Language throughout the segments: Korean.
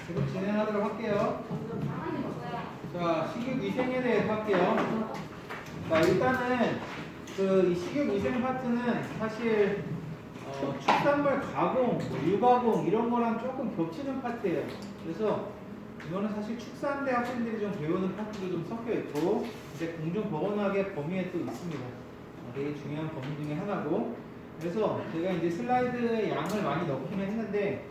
계속 진행하도록 할게요. 자, 식육위생에 대해서 할게요. 자, 일단은 이 식육위생 파트는 사실 축산물 가공, 뭐 유가공 이런 거랑 조금 겹치는 파트예요. 그래서 이거는 사실 축산대 학생들이 좀 배우는 파트도 좀 섞여 있고 이제 공정보건학의 범위에 또 있습니다. 되게 중요한 범위 중에 하나고, 그래서 제가 이제 슬라이드에 양을 많이 넣기는 했는데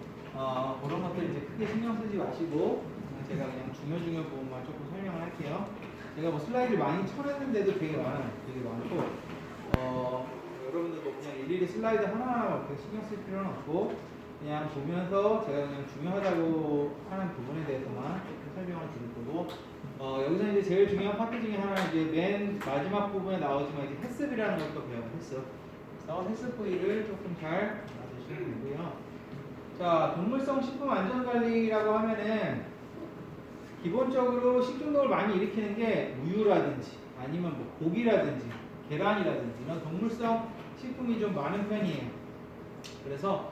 그런 것들 이제 크게 신경 쓰지 마시고 제가 그냥 중요 부분만 조금 설명을 할게요. 제가 뭐 슬라이드를 많이 쳐냈는데도 되게 많아요. 되게 많고 여러분들도 그냥 일일이 슬라이드 하나하나 그렇게 신경 쓸 필요는 없고 그냥 보면서 제가 그냥 중요하다고 하는 부분에 대해서만 조금 설명을 드릴 거고, 여기서 이제 제일 중요한 파트 중에 하나는 이제 맨 마지막 부분에 나오지만 이제 해습이라는 것도 배워요. 해습. 그래서 해습 부위를 조금 잘 알아두시면 되고요. 자, 동물성 식품 안전관리라고 하면은 기본적으로 식중독을 많이 일으키는 게 우유라든지 아니면 뭐 고기라든지 계란이라든지 이런 동물성 식품이 좀 많은 편이에요. 그래서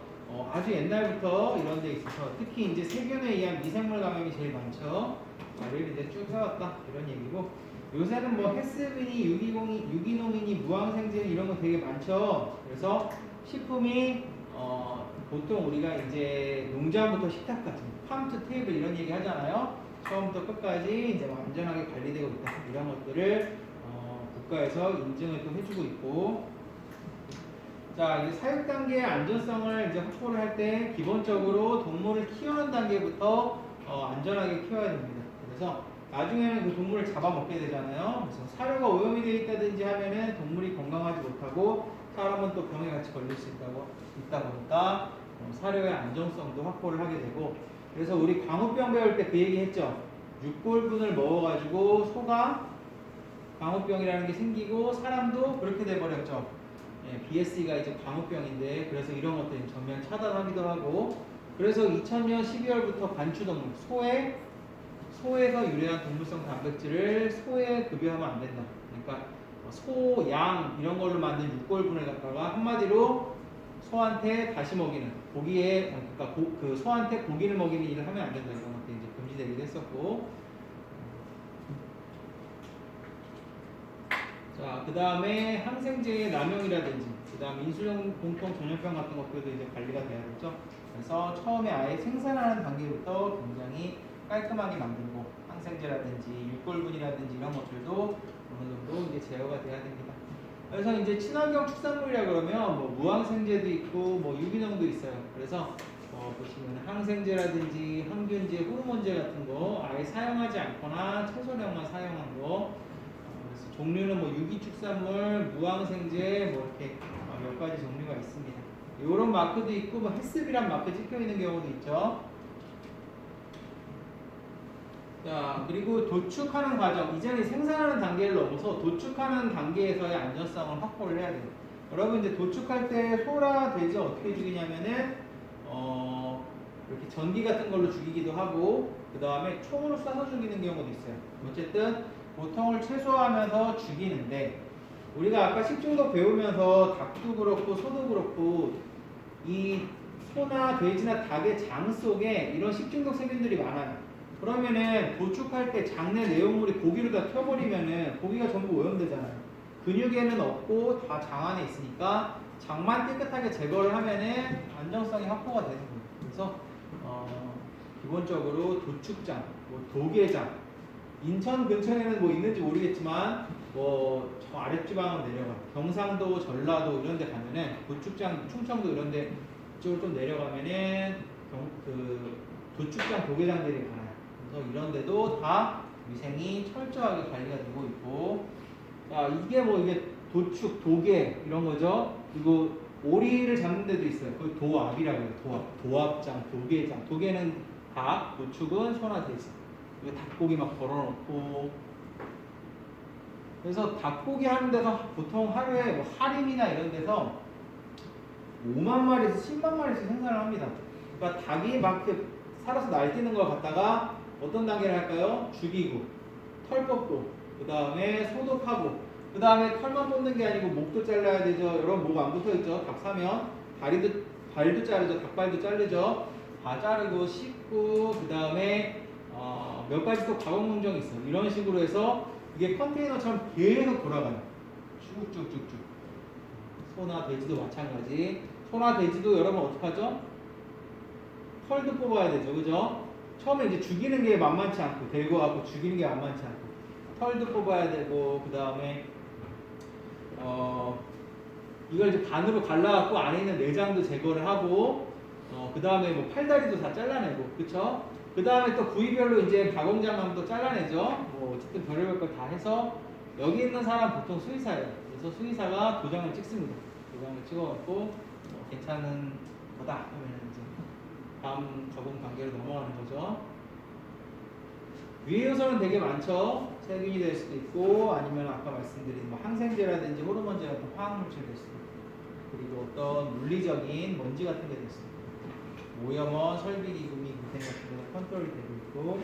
아주 옛날부터 이런 데 있어서 특히 이제 세균에 의한 미생물 감염이 제일 많죠. 를 이제 쭉 해왔다 이런 얘기고, 요새는 뭐 헬스빈이 유기농이니 무항생제니 이런 거 되게 많죠. 그래서 식품이 보통 우리가 이제 농장부터 식탁까지 팜투 테이블 이런 얘기 하잖아요. 처음부터 끝까지 이제 완전하게 관리되고 있다 이런 것들을 국가에서 인증을 또 해주고 있고, 자, 이제 사육 단계의 안전성을 이제 확보를 할 때 기본적으로 동물을 키우는 단계부터 안전하게 키워야 됩니다. 그래서 나중에는 그 동물을 잡아먹게 되잖아요. 그래서 사료가 오염이 되어 있다든지 하면은 동물이 건강하지 못하고 사람은 또 병에 같이 걸릴 수 있다 보니까 사료의 안정성도 확보를 하게 되고, 그래서 우리 광우병 배울 때 그 얘기 했죠. 육골분을 먹어가지고 소가 광우병이라는 게 생기고 사람도 그렇게 돼버렸죠. BSE가 이제 광우병인데, 그래서 이런 것들이 전면 차단하기도 하고, 그래서 2000년 12월부터 관추동물, 소에서 유래한 동물성 단백질을 소에 급여하면 안 된다. 그러니까 소, 양 이런 걸로 만든 육골분을 갖다가 한마디로 소한테 다시 먹이는 그러니까 그 소한테 고기를 먹이는 일을 하면 안 된다. 이런 것들이 이제 금지되기도 했었고, 자, 그 다음에 항생제의 남용이라든지, 그 다음 인수용 공통 전염병 같은 것들도 이제 관리가 돼야겠죠. 그래서 처음에 아예 생산하는 단계부터 굉장히 깔끔하게 만들고, 항생제라든지 육골분이라든지 이런 것들도 어느 정도 이제 제어가 돼야 됩니다. 그래서 이제 친환경 축산물이라 그러면 뭐 무항생제도 있고 뭐 유기농도 있어요. 그래서 보시면 항생제라든지 항균제, 호르몬제 같은 거 아예 사용하지 않거나 최소량만 사용한 거, 종류는 뭐 유기축산물, 무항생제 뭐 이렇게 몇 가지 종류가 있습니다. 이런 마크도 있고 뭐 헬스비란 마크 찍혀 있는 경우도 있죠. 자, 그리고 도축하는 과정, 이제는 생산하는 단계를 넘어서 도축하는 단계에서의 안전성을 확보를 해야 돼요. 여러분 이제 도축할 때 소라 돼지 어떻게 죽이냐면은 이렇게 전기 같은 걸로 죽이기도 하고, 그 다음에 총으로 쏴서 죽이는 경우도 있어요. 어쨌든 고통을 최소화하면서 죽이는데, 우리가 아까 식중독 배우면서 닭도 그렇고 소도 그렇고 이 소나 돼지나 닭의 장 속에 이런 식중독 세균들이 많아요. 그러면은 도축할 때 장내 내용물이 고기로 다 튀어버리면은 고기가 전부 오염되잖아요. 근육에는 없고 다 장 안에 있으니까 장만 깨끗하게 제거를 하면은 안정성이 확보가 되는 거예요. 그래서 기본적으로 도축장, 뭐 도계장, 인천 근처에는 뭐 있는지 모르겠지만 뭐 저 아랫지방으로 내려가 경상도, 전라도 이런 데 가면은 도축장, 충청도 이런 데 이쪽으로 좀 내려가면은 그 도축장, 도계장들이 많아요. 그래서 이런 데도 다 위생이 철저하게 관리가 되고 있고, 자, 이게 뭐 이게 도축, 도계 이런 거죠. 그리고 오리를 잡는 데도 있어요. 그 도압이라고 해요. 도압장, 도계장. 도계는 닭, 도축은 소나 돼지. 닭고기 막 걸어놓고, 그래서 닭고기 하는 데서 보통 하루에 뭐 할인이나 이런 데서 5만 마리에서 10만 마리씩 생산을 합니다. 그러니까 닭이 막 이렇게 살아서 날뛰는 걸 갖다가 어떤 단계를 할까요? 죽이고, 털 뽑고, 그 다음에 소독하고, 그 다음에 털만 뽑는 게 아니고 목도 잘라야 되죠. 여러분 목 안 붙어 있죠? 닭 사면 발도 자르죠. 닭발도 자르죠. 다 자르고 씻고 그 다음에 몇 가지 또 가공 공정이 있어. 이런 식으로 해서 이게 컨테이너처럼 계속 돌아가요. 쭉쭉쭉쭉. 소나 돼지도 마찬가지. 소나 돼지도 여러분 어떡하죠? 털도 뽑아야 되죠, 그죠? 처음에 이제 죽이는 게 만만치 않고 데리고 가고 죽이는 게 만만치 않고 털도 뽑아야 되고 그 다음에 이걸 이제 반으로 갈라갖고 안에 있는 내장도 제거를 하고 그 다음에 뭐 팔다리도 다 잘라내고 그쵸? 그 다음에 또 부위별로 이제 가공장감도 잘라내죠. 뭐 어쨌든 별의별 걸 다 해서 여기 있는 사람 보통 수의사예요. 그래서 수의사가 도장을 찍습니다. 도장을 찍어갖고 괜찮은 거다 하면 이제 다음 가공 단계로 넘어가는 거죠. 위의 요소는 되게 많죠. 세균이 될 수도 있고 아니면 아까 말씀드린 뭐 항생제라든지 호르몬제 같은 화학물질이 될 수도 있고 그리고 어떤 물리적인 먼지 같은 게 될 수도 있고 오염원, 설비기구미, 미생 같은 데는 컨트롤이 되고 있고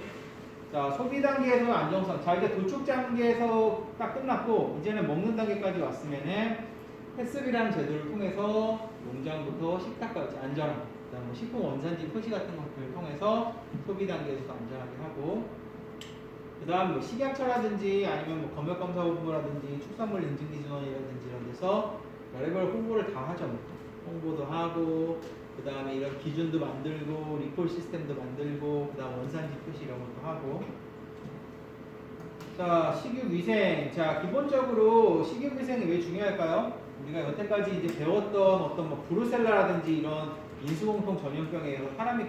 자 소비 단계에서 안정성 자 이제 도축 단계에서 딱 끝났고 이제는 먹는 단계까지 왔으면은 패스비라는 제도를 통해서 농장부터 식탁까지 안전하고 그 다음에 식품 원산지 표시 같은 것들을 통해서 소비 단계에서도 안전하게 하고 그 다음 뭐 식약처라든지 아니면 뭐 검역검사본부라든지 축산물 인증기준원이라든지 이런 데서 별의별 홍보를 다 하죠. 홍보도 하고 그 다음에 이런 기준도 만들고 리콜 시스템도 만들고 그 다음 원산지 표시 이런 것도 하고 자 식육위생 자 기본적으로 식육위생이 왜 중요할까요? 우리가 여태까지 이제 배웠던 어떤 뭐 브루셀라라든지 이런 인수공통 전염병에 의해서 사람이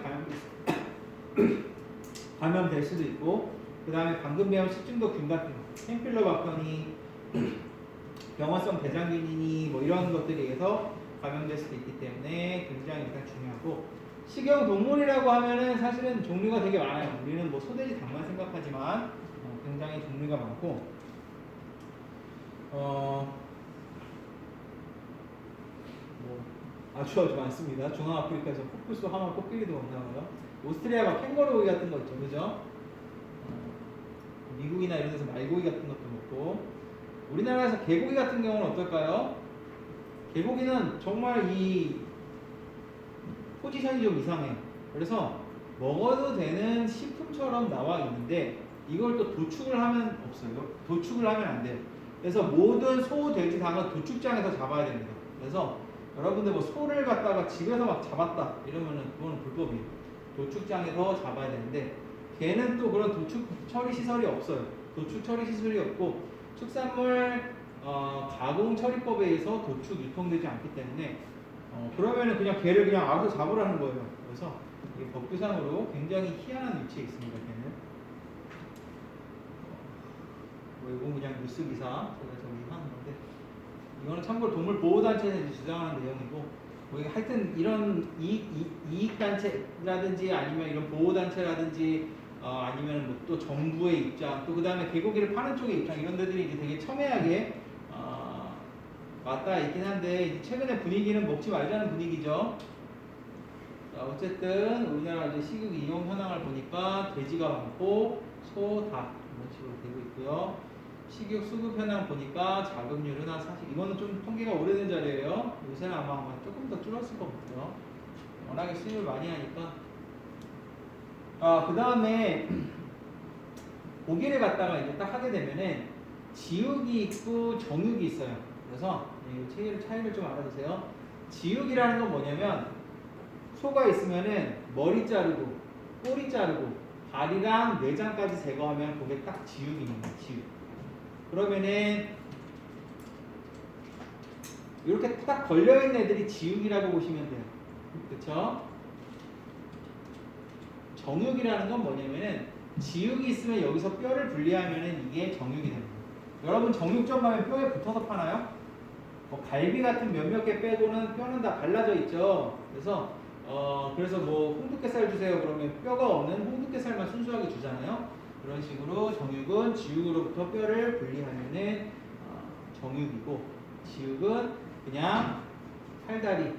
감염될 수도 있고 그 다음에 방금 배운 식중독균 같은 거 캠필로바크니 병원성 대장균이니 뭐 이런 것들에 의해서 감염될 수도 있기 때문에 굉장히 일단 중요하고 식용동물이라고 하면은 사실은 종류가 되게 많아요. 우리는 뭐 소돼지 닭만 생각하지만 굉장히 종류가 많고 뭐 아주 많습니다. 중앙아프리카에서 코뿔소, 하마, 코끼리도 나와요. 오스트리아가 캥거루고기 같은 거 있죠, 그죠? 미국이나 이런 데서 말고기 같은 것도 먹고 우리나라에서 개고기 같은 경우는 어떨까요? 개고기는 정말 이 포지션이 좀 이상해요. 그래서 먹어도 되는 식품처럼 나와 있는데 이걸 또 도축을 하면 없어요. 도축을 하면 안 돼요. 그래서 모든 소, 돼지, 닭은 도축장에서 잡아야 됩니다. 그래서 여러분들 뭐 소를 갖다가 집에서 막 잡았다 이러면은 그거는 불법이에요. 도축장에서 잡아야 되는데 걔는 또 그런 도축 처리 시설이 없어요. 도축 처리 시설이 없고 축산물 가공 처리법에 의해서 도축 유통되지 않기 때문에 그러면은 그냥 걔를 그냥 알아서 잡으라는 거예요. 그래서 이게 법규상으로 굉장히 희한한 위치에 있습니다. 걔는 이건 그냥 뉴스 기사 제가 정리하는 건데 이거는 참고로 동물 보호단체에서 주장하는 내용이고 뭐 하여튼 이런 이익단체라든지 아니면 이런 보호단체라든지 아니면 뭐 또 정부의 입장 또 그 다음에 개고기를 파는 쪽의 입장 이런 데들이 이제 되게 첨예하게 맞닿아 있긴 한데 이제 최근에 분위기는 먹지 말자는 분위기죠. 자, 어쨌든 우리나라 이제 식육 이용 현황을 보니까 돼지가 많고 소, 닭 이런 식으로 되고 있고요. 식육 수급 현황 보니까 자급률은 한 40, 이거는 좀 통계가 오래된 자료예요. 요새는 아마 조금 더 줄었을 것 같아요. 워낙에 수입을 많이 하니까. 그 다음에 고기를 갖다가 이제 딱 하게 되면은 지육이 있고 정육이 있어요. 그래서 이 차이를 좀 알아두세요. 지육이라는 건 뭐냐면 소가 있으면은 머리 자르고 꼬리 자르고 다리랑 내장까지 제거하면 그게 딱 지육입니다. 지육. 그러면은 이렇게 딱 걸려있는 애들이 지육이라고 보시면 돼요. 그쵸? 정육이라는 건 뭐냐면은 지육이 있으면 여기서 뼈를 분리하면은 이게 정육이 됩니다. 여러분 정육점 가면 뼈에 붙어서 파나요? 뭐 갈비 같은 몇몇 개 빼고는 뼈는 다 갈라져 있죠. 그래서 뭐 홍두깨살 주세요 그러면 뼈가 없는 홍두깨살만 순수하게 주잖아요. 그런 식으로 정육은 지육으로부터 뼈를 분리하면은 정육이고 지육은 그냥 팔다리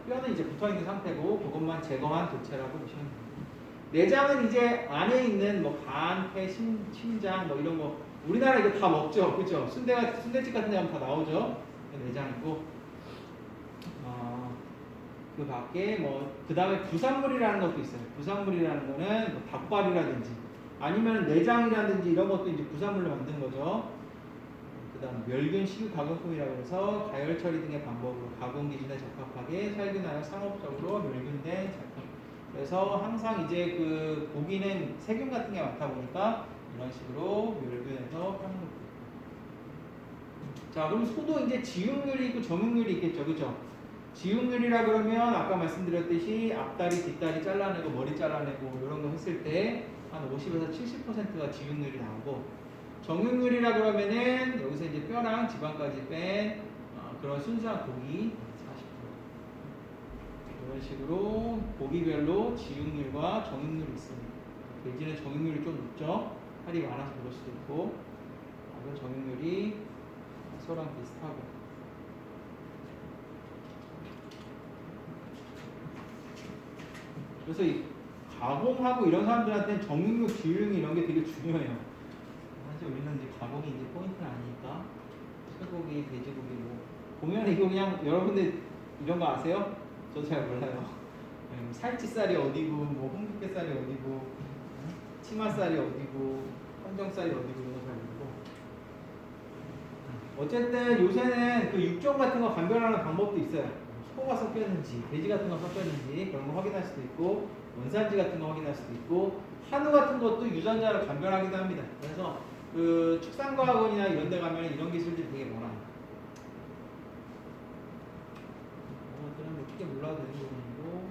뼈는 이제 붙어있는 상태고 그것만 제거한 도체라고 보시면 됩니다. 내장은 이제 안에 있는 뭐 간, 폐, 심장 뭐 이런 거 우리나라 이거 다 먹죠, 그렇죠? 순대집 같은 데 하면 다 나오죠. 내장 있고 그 밖에 그 다음에 부산물이라는 것도 있어요. 부산물이라는 거는 뭐 닭발이라든지 아니면 내장이라든지 이런 것도 이제 부산물로 만든 거죠. 그 다음 멸균 식유 가공품이라고 해서 가열 처리 등의 방법으로 가공 기준에 적합하게 살균하여 상업적으로 멸균된 제품. 그래서 항상 이제 그 고기는 세균 같은 게 많다 보니까 이런 식으로 멸균해서 파는 것도 있고. 자, 그럼 소도 이제 지육률이 있고 정육률이 있겠죠, 그죠? 지육률이라 그러면 아까 말씀드렸듯이 앞다리, 뒷다리 잘라내고 머리 잘라내고 이런 거 했을 때 한 50에서 70%가 지육률이 나오고, 정육률이라 그러면은 여기서 이제 뼈랑 지방까지 뺀 그런 순수한 고기 40%. 이런 식으로 고기별로 지육률과 정육률이 있습니다. 돼지는 정육률이 좀 높죠. 살이 많아서 그럴 수도 있고, 닭은 정육률이 소랑 비슷하고. 그래서 이 가공하고 이런 사람들한테는 정육류, 지육류 이런 게 되게 중요해요. 사실 우리는 이제 가공이 이제 포인트는 아니니까 쇠고기, 돼지고기 뭐 보면 이거 그냥 여러분들 이런 거 아세요? 저도 잘 몰라요. 살치살이 어디고, 뭐 홍두깨살이 어디고, 치맛살이 어디고, 항정살이 어디고 이런 거 잘 모르고. 어쨌든 요새는 그 육종 같은 거 감별하는 방법도 있어요. 소가 섞였는지, 돼지 같은 거 섞였는지 그런 거 확인할 수도 있고, 원산지 같은 거 확인할 수도 있고, 한우 같은 것도 유전자를 감별하기도 합니다. 그래서 그 축산과학원이나 이런 데 가면 이런 기술들이 되게 많아요. 그냥 어떻게 몰라도 되는 부분이고.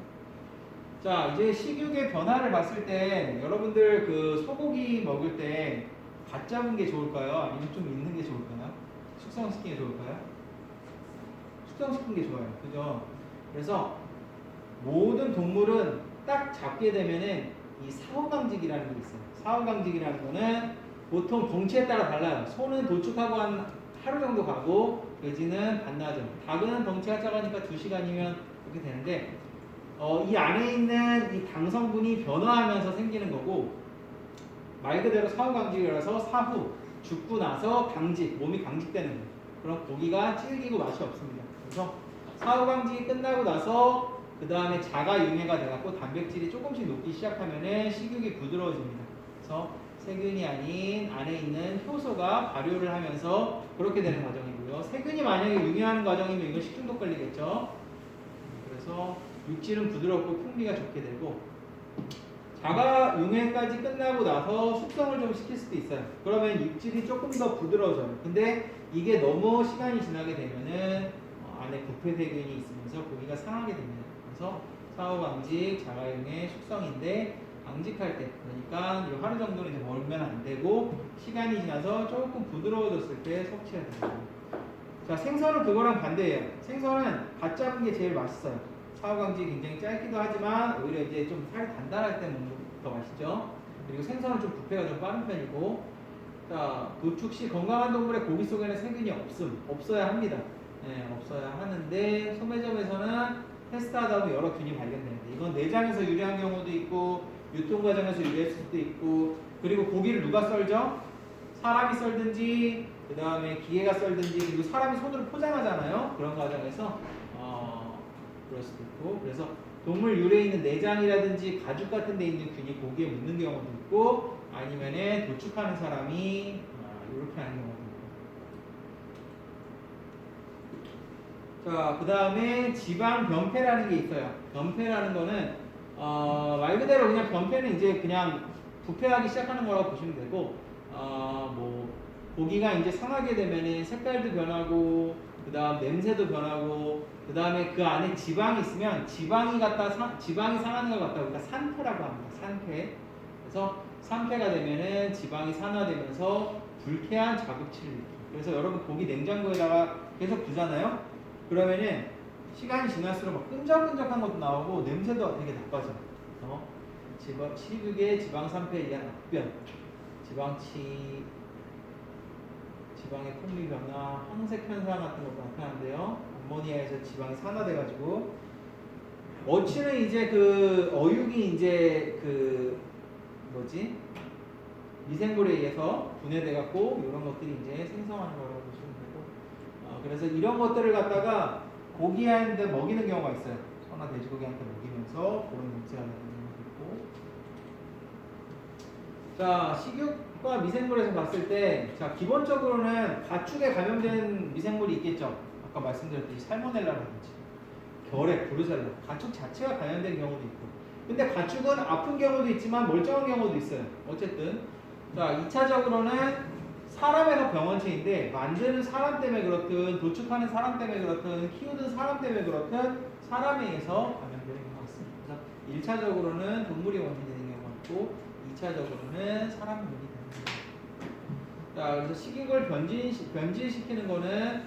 자, 이제 식육의 변화를 봤을 때 여러분들 그 소고기 먹을 때 갓 잡은 게 좋을까요? 아니면 좀 있는 게 좋을까요? 숙성시킨 게 좋을까요? 숙성시킨 게 좋아요. 그죠? 그래서 모든 동물은 딱 잡게 되면은 이 사후강직이라는 게 있어요. 사후강직이라는 거는 보통 덩치에 따라 달라요. 소는 도축하고 한 하루 정도 가고, 돼지는 반나절. 닭은 덩치가 작으니까 2시간이면 그렇게 되는데, 이 안에 있는 이 당 성분이 변화하면서 생기는 거고, 말 그대로 사후강직이라서 사후, 죽고 나서 강직, 몸이 강직되는 거예요. 그럼 고기가 질기고 맛이 없습니다. 그래서 사후강직이 끝나고 나서 그 다음에 자가융해가 돼갖고 단백질이 조금씩 녹기 시작하면은 식육이 부드러워집니다. 그래서 세균이 아닌 안에 있는 효소가 발효를 하면서 그렇게 되는 과정이고요. 세균이 만약에 융해하는 과정이면 이건 식중독 걸리겠죠. 그래서 육질은 부드럽고 풍미가 좋게 되고, 자가융해까지 끝나고 나서 숙성을 좀 시킬 수도 있어요. 그러면 육질이 조금 더 부드러워져요. 근데 이게 너무 시간이 지나게 되면은 안에 부패세균이 있으면서 고기가 상하게 됩니다. 그래서 사후강직, 자가융해, 숙성인데 강직할 때, 그러니까 하루 정도는 이제 멀면 안 되고 시간이 지나서 조금 부드러워졌을 때 섭취해야 됩니다. 자, 생선은 그거랑 반대예요. 생선은 갓 잡은 게 제일 맛있어요. 사후강직이 굉장히 짧기도 하지만 오히려 이제 좀 살이 단단할 때 먹는 게 더 맛있죠. 그리고 생선은 좀 부패가 좀 빠른 편이고, 자, 도축 시 건강한 동물의 고기 속에는 세균이 없어야 합니다. 네, 없어야 하는데 소매점에서는 테스트하다 보면 여러 균이 발견됩니다. 이건 내장에서 유래한 경우도 있고, 유통 과정에서 유래할 수도 있고, 그리고 고기를 누가 썰죠? 사람이 썰든지, 그 다음에 기계가 썰든지, 그리고 사람이 손으로 포장하잖아요. 그런 과정에서 그럴 수도 있고, 그래서 동물 유래에 있는 내장이라든지 가죽 같은 데 있는 균이 고기에 묻는 경우도 있고, 아니면은 도축하는 사람이 이렇게 하는 경우도 있고. 자, 그 다음에 지방 변폐라는 게 있어요. 변폐라는 거는 말 그대로 그냥 변폐는 이제 그냥 부패하기 시작하는 거라고 보시면 되고, 뭐 고기가 이제 상하게 되면은 색깔도 변하고, 그 다음 냄새도 변하고, 그 다음에 그 안에 지방이 있으면 지방이 상하는 걸 갖다 우리가 산패라고 합니다. 산패. 그래서 산패가 되면은 지방이 산화되면서 불쾌한 자극치를 일으킵니다. 그래서 여러분 고기 냉장고에다가 계속 두잖아요. 그러면은 시간이 지날수록 막 끈적끈적한 것도 나오고 냄새도 되게 나빠져요. 식육의 지방 산패에 의한 악변, 지방의 풍미 변화, 황색 현상 같은 것도 나타나는데요. 암모니아에서 지방이 산화돼가지고, 어치는 이제 그 어육이 이제 그 미생물에 의해서 분해돼갖고 이런 것들이 이제 생성하는 거라고 보시면 되고, 그래서 이런 것들을 갖다가 고기한테 먹이는 경우가 있어요. 소나 돼지고기한테 먹이면서 그런 문제가 되는 경우도 있고. 자, 식육과 미생물에서 봤을 때, 자, 기본적으로는 가축에 감염된 미생물이 있겠죠. 아까 말씀드렸듯이 살모넬라라든지 결핵, 브루셀라, 가축 자체가 감염된 경우도 있고. 근데 가축은 아픈 경우도 있지만 멀쩡한 경우도 있어요. 어쨌든 자, 2차적으로는 사람에서 병원체인데 만드는 사람 때문에 그렇든 도축하는 사람 때문에 그렇든 키우는 사람 때문에 그렇든 사람에 의해서 감염되는 경우가 있습니다. 그래서 1차적으로는 동물이 원인이 되는 경우가 있고 2차적으로는 사람이 원인이 되는 경우가 있습니다. 자, 그래서 식육을 변질시키는 거는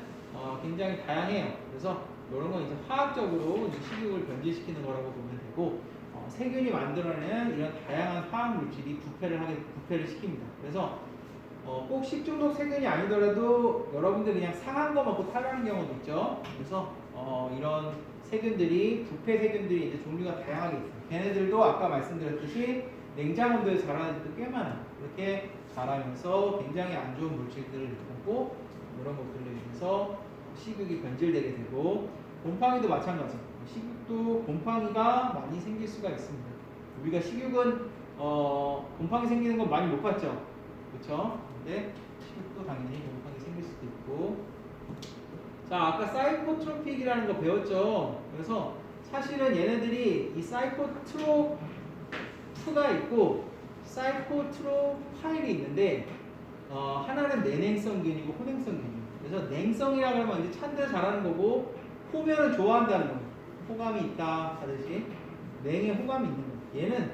굉장히 다양해요. 그래서 이런 건 이제 화학적으로 이제 식육을 변질시키는 거라고 보면 되고 세균이 만들어내는 이런 다양한 화학 물질이 부패를 시킵니다. 그래서 꼭 식중독 세균이 아니더라도 여러분들 그냥 상한 거 먹고 탈하는 경우도 있죠. 그래서 이런 세균들이 부패 세균들이 이제 종류가 다양하게 있어요. 걔네들도 아까 말씀드렸듯이 냉장 온도에 자라는 애들도 꽤 많아요. 이렇게 자라면서 굉장히 안 좋은 물질들을 내뿜고 이런 것들로 인해서 식육이 변질되게 되고 곰팡이도 마찬가지예요. 식육도 곰팡이가 많이 생길 수가 있습니다. 우리가 식육은 곰팡이 생기는 건 많이 못 봤죠, 그렇죠? 근데 식육도 당연히 곰팡이 생길 수도 있고. 자, 아까 사이코트로픽이라는 거 배웠죠. 그래서 사실은 얘네들이 이 사이코트로프가 있고 사이코트로파일이 있는데 하나는 내냉성균이고 호냉성균이에요. 그래서 냉성이라고 하면 이제 찬 데 자라는 거고 호면을 좋아한다는 거예요. 호감이 있다 하듯이 냉에 호감이 있는 거예요. 얘는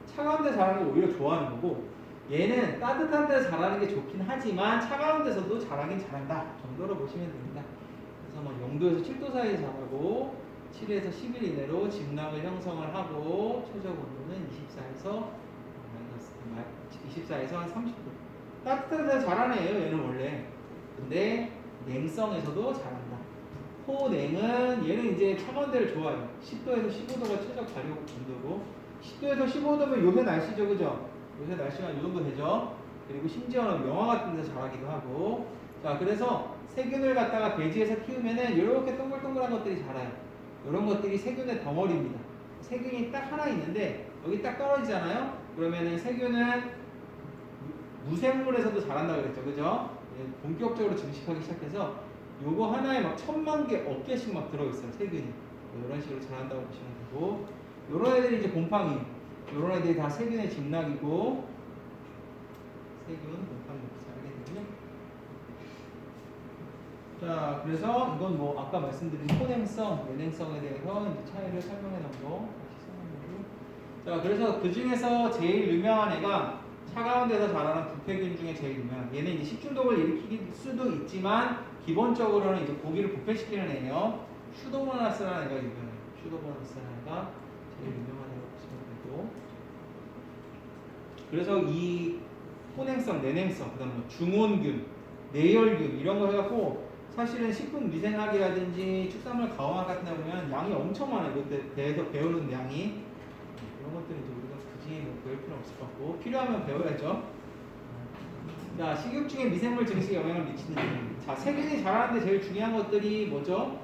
차가운 데 자라는 거 오히려 좋아하는 거고 얘는 따뜻한 데 자라는 게 좋긴 하지만 차가운 데서도 자라긴 잘한다 정도로 보시면 됩니다. 그래서 뭐 0도에서 7도 사이에 자라고 7에서 10일 이내로 집락을 형성을 하고 최적 온도는 24에서 한 30도. 따뜻한 데서 자라는 애예요 얘는 원래. 근데 냉성에서도 자란다. 호냉은 얘는 이제 차가운 데를 좋아해요. 10도에서 15도가 최적 자력 온도고 10도에서 15도면 요새 날씨죠, 그죠? 요새 날씨가 이 정도 되죠. 그리고 심지어는 영하 같은 데서 자라기도 하고. 자, 그래서 세균을 갖다가 배지에서 키우면은 이렇게 동글동글한 것들이 자라요. 이런 것들이 세균의 덩어리입니다. 세균이 딱 하나 있는데 여기 딱 떨어지잖아요. 그러면은 세균은 무생물에서도 자란다 그랬죠, 그죠? 본격적으로 증식하기 시작해서 요거 하나에 막 1000만 개, 억개씩 막 들어있어요, 세균이. 이런 식으로 자란다고 보시면 되고, 요런 애들이 이제 곰팡이. 요런 애들이 다 세균의 집락이고, 세균, 곰팡이 이렇게 자라게 되거든요. 자, 그래서 이건 뭐 아까 말씀드린 호냉성, 내냉성에 대해서 이제 차이를 설명해 놓은 거 다시 설명드리고. 자, 그래서 그 중에서 제일 유명한 애가 차가운 데서 자라는 부패균 중에 제일 유명한. 얘는 이제 식중독을 일으킬 수도 있지만 기본적으로는 이제 고기를 부패시키는 애예요. 슈도모나스라는 애가 유명해요. 슈도모나스라는 애가 제일 유명하다고 보시면 되고. 그래서 이 혼행성, 내냉성, 그다음 뭐 중온균, 내열균 이런 거 해갖고 사실은 식품 미생학이라든지 축산물 가공학 같은 데 보면 양이 엄청 많아요. 이것에 대해서 배우는 양이. 이런 것들은 이제 우리가 굳이 뭐 배울 필요 없을 것 같고 필요하면 배워야죠. 자, 식육 중에 미생물 증식에 영향을 미치는 일. 자, 세균이 자라는데 제일 중요한 것들이 뭐죠?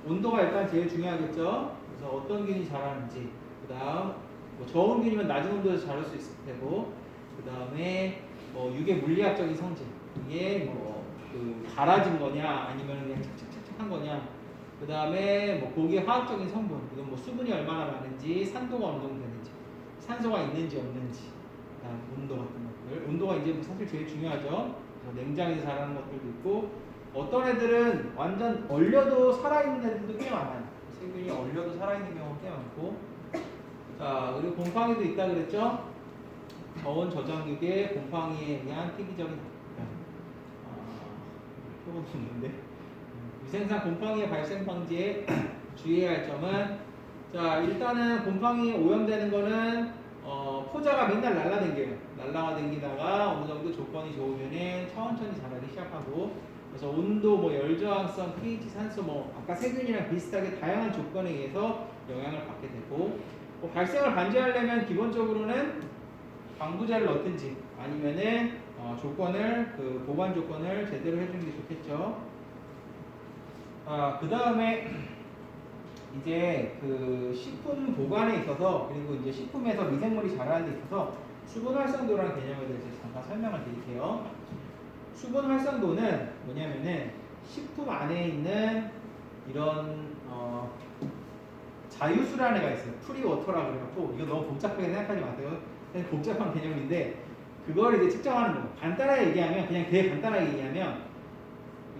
온도가 일단 제일 중요하겠죠. 그래서 어떤 균이 자라는지, 그 다음 뭐 저온 균이면 낮은 온도에서 자랄 수 있을 테고, 그 다음에 뭐 유괴 물리학적인 성질, 이게 뭐그 갈아진 거냐 아니면 그냥 착착착착한 거냐, 그 다음에 뭐 고기의 화학적인 성분, 이건 뭐 수분이 얼마나 많은지, 산도가 어느 정도 되는지, 산소가 있는지 없는지, 그다음 온도 같은 것들. 온도가 이제 사실 제일 중요하죠. 냉장에서 자라는 것들도 있고, 어떤 애들은 완전 얼려도 살아있는 애들도 꽤 많아요. 세균이 얼려도 살아있는 경우가 꽤 많고. 자, 그리고 곰팡이도 있다 그랬죠. 저온 저장육의 곰팡이에 의한 특이적인 표본도 있는데, 위생상 곰팡이의 발생 방지에 주의해야 할 점은, 자, 일단은 곰팡이 오염되는 거는 포자가 맨날 날라가 댕기다가 어느 정도 조건이 좋으면은 천천히 자라기 시작하고, 그래서 온도, 뭐 열저항성, pH, 산소, 뭐 아까 세균이랑 비슷하게 다양한 조건에 의해서 영향을 받게 되고, 뭐 발생을 방지하려면 기본적으로는 방부제를 넣든지 아니면은 조건을 그 보관 조건을 제대로 해주는 게 좋겠죠. 그 다음에 이제 그 식품 보관에 있어서 그리고 이제 식품에서 미생물이 자라는 데 있어서 수분 활성도라는 개념에 대해서 잠깐 설명을 드릴게요. 수분 활성도는 뭐냐면은 식품 안에 있는 이런 자유수라는 애가 있어요. 프리워터라 그래갖고 이거 너무 복잡하게 생각하지 마세요. 그냥 복잡한 개념인데 그걸 이제 측정하는 거예요. 간단하게 얘기하면 그냥 되게 간단하게 얘기하면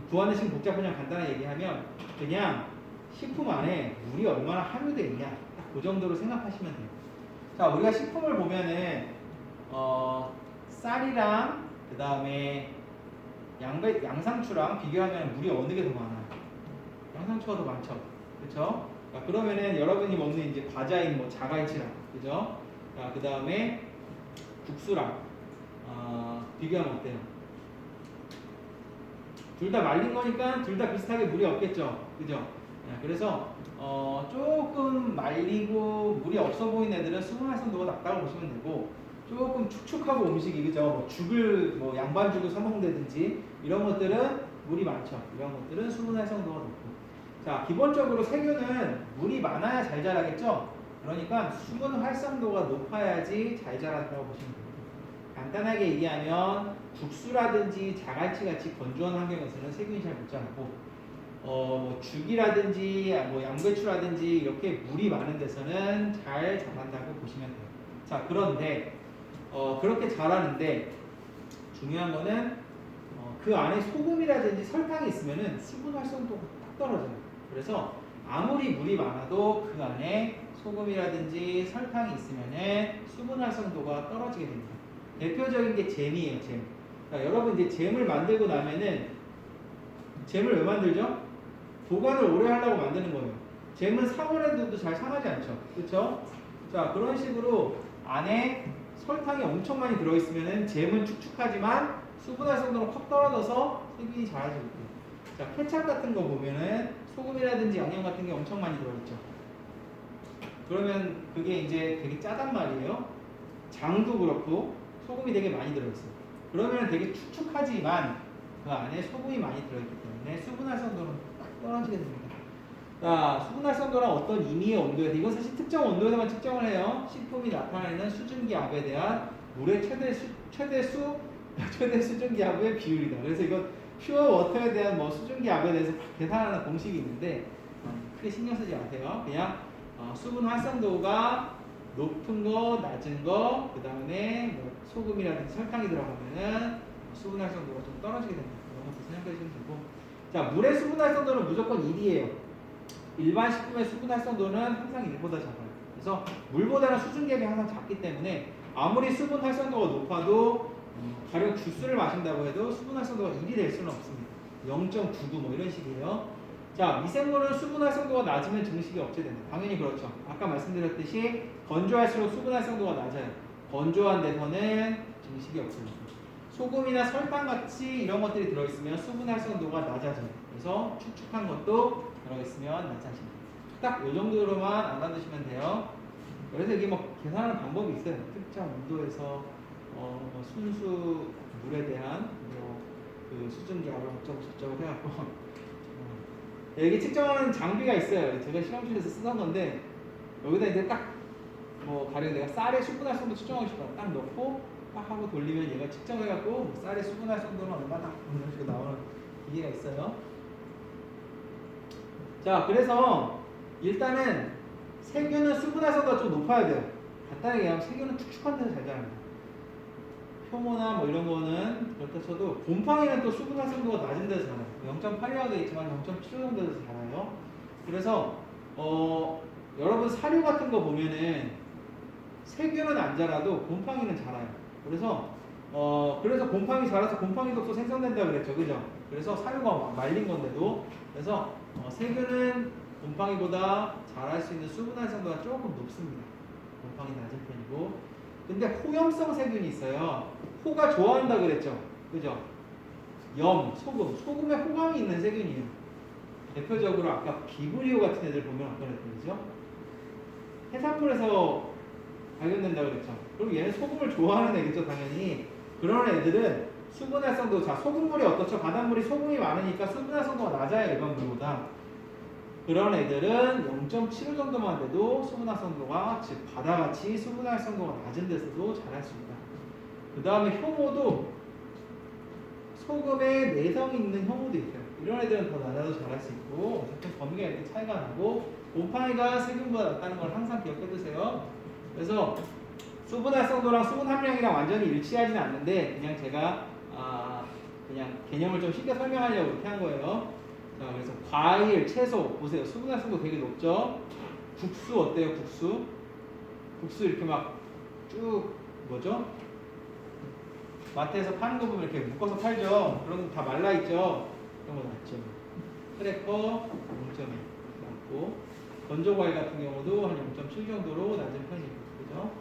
구하는 식품 복잡하냐 간단하게 얘기하면 그냥 식품 안에 물이 얼마나 함유되어 있냐 딱 그 정도로 생각하시면 돼요. 자, 우리가 식품을 보면은 쌀이랑 그 다음에 양상추랑 비교하면 물이 어느 게 더 많아요? 양상추가 더 많죠. 그렇죠? 그러면은 여러분이 먹는 이제 과자인 뭐 자갈치랑 그죠? 그 다음에 국수랑 비교하면 어때요? 둘 다 말린 거니까 둘 다 비슷하게 물이 없겠죠. 그죠? 그래서 조금 말리고 물이 없어 보이는 애들은 수분 활성도가 낮다고 보시면 되고 조금 축축하고 음식이 그죠? 뭐 죽을 뭐 양반죽을 사 먹는다든지 이런 것들은 물이 많죠. 이런 것들은 수분 활성도가 높고 자 기본적으로 세균은 물이 많아야 잘 자라겠죠. 그러니까 수분 활성도가 높아야지 잘 자란다고 보시면 됩니다. 간단하게 얘기하면 국수라든지 자갈치 같이 건조한 환경에서는 세균이 잘 못 자라고 뭐 죽이라든지 뭐 양배추라든지 이렇게 물이 많은 데서는 잘 자란다고 보시면 돼요. 자 그런데 그렇게 자라는데 중요한 거는 그 안에 소금이라든지 설탕이 있으면은 수분 활성도가 딱 떨어져요. 그래서 아무리 물이 많아도 그 안에 소금이라든지 설탕이 있으면은 수분 활성도가 떨어지게 됩니다. 대표적인 게 잼이에요, 잼. 자, 여러분 이제 잼을 만들고 나면은 잼을 왜 만들죠? 보관을 오래 하려고 만드는 거예요. 잼은 상온에도 잘 상하지 않죠. 그렇죠? 자, 그런 식으로 안에 설탕이 엄청 많이 들어있으면은 잼은 축축하지만 수분 활성도는 확 떨어져서 세균이 자라지 못해요. 자, 케찹 같은 거 보면은 소금이라든지 양념 같은 게 엄청 많이 들어있죠. 그러면 그게 이제 되게 짜단 말이에요. 장도 그렇고 소금이 되게 많이 들어있어요. 그러면 되게 축축하지만 그 안에 소금이 많이 들어있기 때문에 수분 활성도는 떨어지게 됩니다. 자, 수분 활성도란 어떤 임의의 온도에서 이건 사실 특정 온도에서만 측정을 해요. 식품이 나타내는 수증기압에 대한 물의 최대 수증기압의 비율이다. 그래서 이건 퓨어 워터에 대한 뭐 수증기압에 대해서 계산하는 공식이 있는데 크게 신경 쓰지 마세요. 그냥 수분 활성도가 높은 거, 낮은 거, 그 다음에 뭐 소금이라든지 설탕이 들어가면은 수분 활성도가 좀 떨어지게 됩니다. 그런 것도 생각해 주시면 되고. 자, 물의 수분 활성도는 무조건 1이에요. 일반 식품의 수분 활성도는 항상 1보다 작아요. 그래서 물보다는 수증기압이 항상 작기 때문에 아무리 수분 활성도가 높아도 가령 주스를 마신다고 해도 수분 활성도가 1이 될 수는 없습니다. 0.99 뭐 이런 식이에요. 자, 미생물은 수분 활성도가 낮으면 증식이 억제된다. 당연히 그렇죠. 아까 말씀드렸듯이 건조할수록 수분 활성도가 낮아요. 건조한 데서는 증식이 억제됩니다. 소금이나 설탕 같이 이런 것들이 들어있으면 수분 활성도가 낮아져요. 그래서 축축한 것도 들어있으면 낮아집니다. 딱 이 정도로만 알아두시면 돼요. 그래서 이게 뭐 계산하는 방법이 있어요. 특정 온도에서 순수 물에 대한 그 수증기압을 어쩌고 저쩌고 해갖고 여기 측정하는 장비가 있어요. 제가 실험실에서 쓰던 건데 여기다 이제 딱 뭐 가령 내가 쌀의 수분 활성도 측정하고 싶어요. 딱 넣고 딱 하고 돌리면 얘가 측정해갖고 뭐 쌀의 수분 활성도는 얼마나 이런 식으로 나오는 기계가 있어요. 자, 그래서 일단은 세균은 수분 활성도가 좀 높아야 돼요. 간단하게 얘기하면 세균은 축축한 데서 잘 자랍니다. 효모나 뭐 이런 거는 그렇다 쳐도 곰팡이는 또 수분 활성도가 낮은 데서 자라요. 0.8이라고 되어 있지만 0.7 정도에서 자라요. 그래서 여러분 사료 같은 거 보면은 세균은 안 자라도 곰팡이는 자라요. 그래서 곰팡이 자라서 곰팡이 독소 생성된다 그랬죠, 그죠? 그래서 사료가 말린 건데도 그래서 세균은 곰팡이보다 자랄 수 있는 수분 활성도가 조금 높습니다. 곰팡이 낮은 편이고. 근데 호염성 세균이 있어요. 호가 좋아한다 그랬죠, 그죠? 소금에 호감이 있는 세균이에요. 대표적으로 아까 비브리오 같은 애들 보면 어떤 애들이죠? 해산물에서 발견된다 그랬죠. 그럼 얘는 소금을 좋아하는 애겠죠, 당연히. 그런 애들은 수분 활성도, 자, 소금물이 어떻죠? 바닷물이 소금이 많으니까 수분 활성도가 낮아요, 일반 물보다. 그런 애들은 0.75 정도만 돼도 수분 활성도가, 즉 바다같이 수분 활성도가 낮은 데서도 자랄 수 있다. 그 다음에 효모도 소금에 내성이 있는 효모도 있어요. 이런 애들은 더 낮아도 자랄 수 있고, 어쨌든 범위가 이렇게 차이가 나고, 곰팡이가 세균보다 낮다는 걸 항상 기억해 두세요. 그래서 수분 활성도랑 수분 함량이랑 완전히 일치하지는 않는데, 그냥 제가 그냥 개념을 좀 쉽게 설명하려고 이렇게 한 거예요. 자, 그래서 과일, 채소 보세요. 수분 활성도 되게 높죠. 국수 어때요? 국수 이렇게 막 쭉 뭐죠? 마트에서 파는 거 보면 이렇게 묶어서 팔죠. 그런 거 다 말라 있죠. 그런 거 낮죠. 크래커 0.2 낮고, 건조 과일 같은 경우도 한 0.7 정도로 낮은 편이에요. 그죠?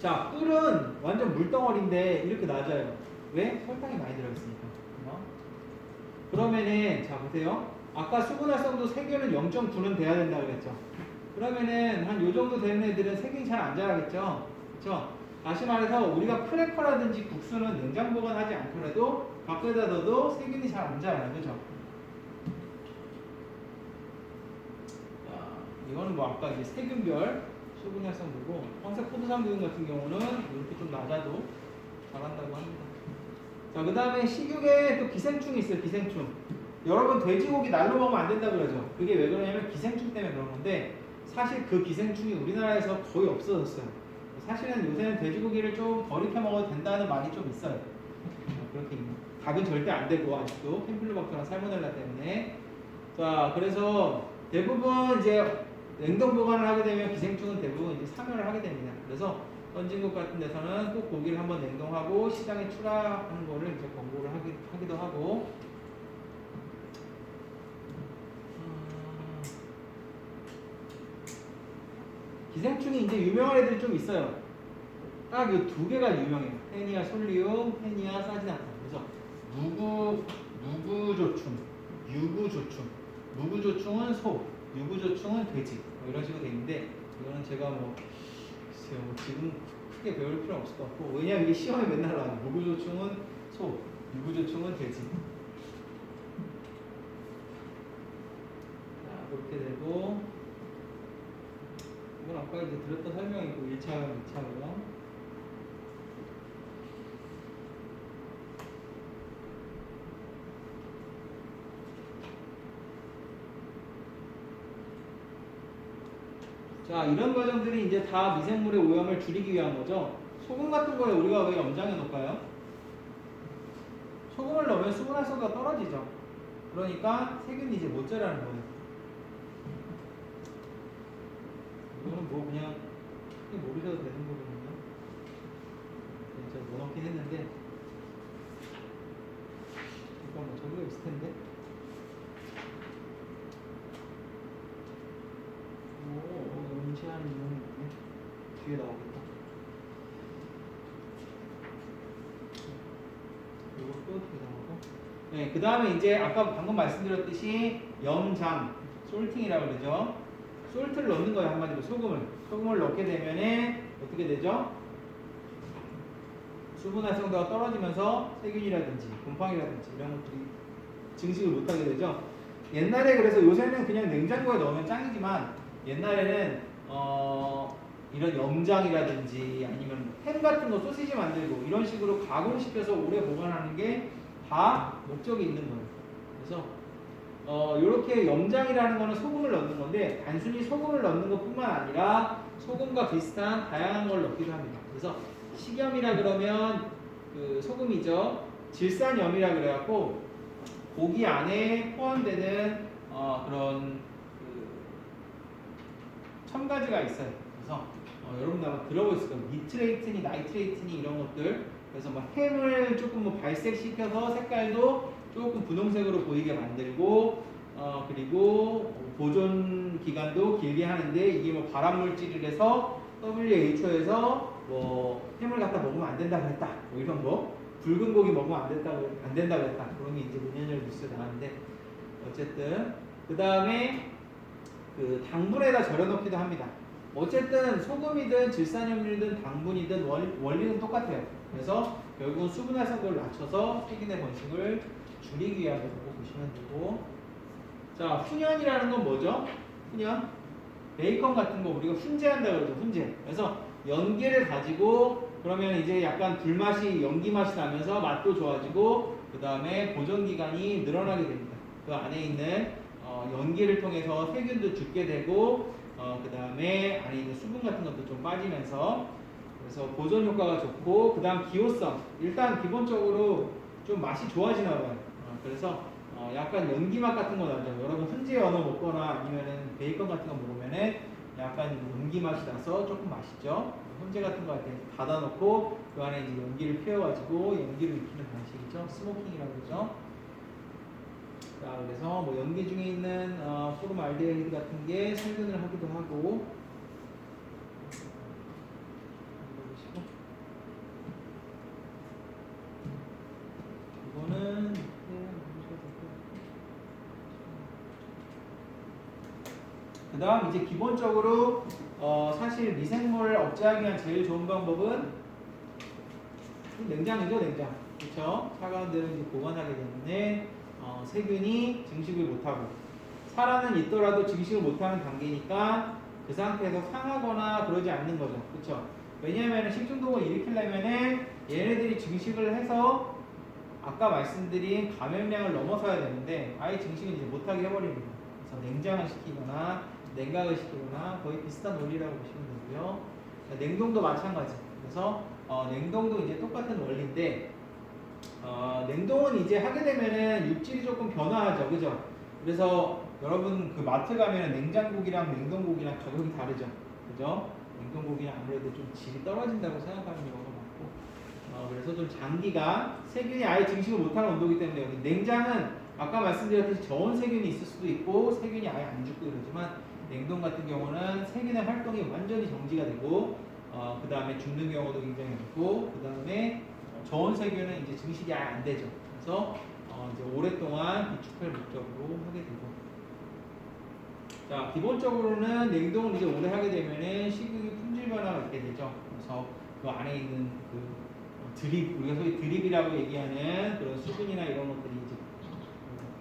자, 꿀은 완전 물덩어리인데 이렇게 낮아요. 왜? 설탕이 많이 들어있으니까. 그러면은 자 보세요. 아까 수분 활성도 세균은 0.9는 돼야 된다고 그랬죠. 그러면은 한 요 정도 되는 애들은 세균이 잘 안 자라겠죠. 그렇죠? 다시 말해서 우리가 크래커라든지 국수는 냉장 보관하지 않더라도 밖에다 둬도 세균이 잘 안 자라요. 그죠? 이거는 뭐 아까 이제 세균별 수분 활성도고, 황색 포도상균 같은 경우는 이렇게 좀 낮아도 자란다고 합니다. 자, 그 다음에 식육에 또 기생충이 있어요. 기생충. 여러분 돼지고기 날로 먹으면 안 된다고 그러죠. 그게 왜 그러냐면 기생충 때문에 그런 건데, 사실 그 기생충이 우리나라에서 거의 없어졌어요. 사실은 요새는 돼지고기를 좀 덜 익혀 먹어도 된다는 말이 좀 있어요. 그렇게 닭은 절대 안 되고, 아직도 캠필로박터랑 살모넬라 때문에. 자, 그래서 대부분 이제 냉동 보관을 하게 되면 기생충은 대부분 이제 사멸을 하게 됩니다. 그래서 선진국 같은 데서는 꼭 고기를 한번 냉동하고 시장에 출하하는 거를 이제 권고를 하기도 하고. 기생충이 이제 유명한 애들이 좀 있어요. 딱 이 두 개가 유명해요. 헤니아 솔리움, 헤니아 사지나타. 그래서 무구조충, 유구조충. 무구조충은 소, 유구조충은 돼지. 뭐 이런 식으로 돼 있는데, 이거는 제가 글쎄요, 지금 크게 배울 필요는 없을 것 같고, 왜냐면 이게 시험에 맨날 나와요. 무구조충은 소, 유구조충은 돼지. 자, 그렇게 되고, 이건 아까 이제 드렸던 설명이고, 1차형, 2차형. 자, 이런 과정들이 이제 다 미생물의 오염을 줄이기 위한 거죠. 소금 같은 거에 우리가 왜 염장해 놓을까요? 소금을 넣으면 수분 활성도가 떨어지죠. 그러니까 세균이 이제 못 자라는 거예요. 이거는 뭐 그냥 모르셔도 되는 거거든요. 제가 못 넣긴 했는데, 이거 뭐 저기가 있을 텐데. 음시하는 이유는 뒤에 나오겠다. 이것도 뒤에 나오고. 네, 그 다음에 이제 아까 방금 말씀드렸듯이 염장, 솔팅이라고 그러죠. 솔트를 넣는 거예요. 한마디로 소금을 넣게 되면은 어떻게 되죠? 수분 활성도가 떨어지면서 세균이라든지 곰팡이라든지 이런 것들이 증식을 못하게 되죠. 옛날에, 그래서 요새는 그냥 냉장고에 넣으면 짱이지만, 옛날에는 이런 염장이라든지 아니면 햄 같은 거 소시지 만들고 이런 식으로 가공시켜서 오래 보관하는 게 다 목적이 있는 거예요. 그래서 이렇게 염장이라는 거는 소금을 넣는 건데, 단순히 소금을 넣는 것뿐만 아니라 소금과 비슷한 다양한 걸 넣기도 합니다. 그래서 식염이라 그러면 그 소금이죠. 질산염이라 그래갖고 고기 안에 포함되는 그런 첨가지가 있어요. 그래서 여러분들 아마 들어보셨을 거예요. 니트레이트니 나이트레이트니 이런 것들. 그래서 뭐 햄을 조금 뭐 발색시켜서 색깔도 조금 분홍색으로 보이게 만들고, 그리고 보존 기간도 길게 하는데, 이게 뭐 발암 물질이라서 WHO에서 뭐 햄을 갖다 먹으면 안 된다고 했다. 뭐 이런 거. 붉은 고기 먹으면 안 된다고 했다. 그런 게 이제 몇 년 전에 뉴스에 나왔는데, 어쨌든 그 다음에 그 당분에다 절여 넣기도 합니다. 어쨌든 소금이든 질산염이든 당분이든 원리는 똑같아요. 그래서 결국은 수분 활성도를 낮춰서 세균의 번식을 줄이기 위한 거라고 보시면 되고, 자, 훈연이라는 건 뭐죠? 훈연? 베이컨 같은 거 우리가 훈제한다 그러죠. 훈제. 그래서 연기를 가지고 그러면 이제 약간 불맛이 연기 맛이 나면서 맛도 좋아지고 그 다음에 보존 기간이 늘어나게 됩니다. 그 안에 있는 연기를 통해서 세균도 죽게 되고 그 다음에 안에 있는 수분 같은 것도 좀 빠지면서 그래서 보존 효과가 좋고 그 다음 기호성 일단 기본적으로 좀 맛이 좋아지나 봐요. 그래서 약간 연기 맛 같은 거 나죠. 여러분 훈제 연어 먹거나 아니면은 베이컨 같은 거 먹으면은 약간 연기 맛이 나서 조금 맛있죠. 훈제 같은 거 할 때 닫아놓고 그 안에 이제 연기를 피워가지고 연기를 익히는 방식이죠. 스모킹이라고 그러죠. 자, 그래서 뭐 연기 중에 있는 포름알데히드 같은 게 살균을 하기도 하고 이거는 그 다음 이제 기본적으로 사실 미생물을 억제하기 위한 제일 좋은 방법은 냉장이죠, 냉장. 그렇죠? 차가운 데로 이제 보관하게 되면 세균이 증식을 못하고 살아는 있더라도 증식을 못하는 단계니까 그 상태에서 상하거나 그러지 않는 거죠. 그렇죠? 왜냐하면 식중독을 일으키려면은 얘네들이 증식을 해서 아까 말씀드린 감염량을 넘어서야 되는데 아예 증식을 이제 못하게 해버립니다. 그래서 냉장을 시키거나 냉각을 시키거나 거의 비슷한 원리라고 보시면 되고요. 냉동도 마찬가지. 그래서 냉동도 이제 똑같은 원리인데 냉동은 이제 하게 되면은 육질이 조금 변화하죠, 그죠? 그래서 여러분 그 마트 가면 냉장고기랑 냉동고기랑 가격이 다르죠, 그죠? 냉동고기는 아무래도 좀 질이 떨어진다고 생각하는 경우가 많고, 그래서 좀 장기가 세균이 아예 증식을 못하는 온도이기 때문에 여기 냉장은 아까 말씀드렸듯이 저온 세균이 있을 수도 있고 세균이 아예 안 죽고 이러지만 냉동 같은 경우는 세균의 활동이 완전히 정지가 되고 그 다음에 죽는 경우도 굉장히 많고 그 다음에 저온 세균은 이제 증식이 아예 안 되죠. 그래서 이제 오랫동안 비축할 목적으로 하게 되고. 자, 기본적으로는 냉동을 이제 오래 하게 되면은 식육이 품질 변화가 있게 되죠. 그래서 그 안에 있는 그 드립, 우리가 소위 드립이라고 얘기하는 그런 수분이나 이런 것들이 이제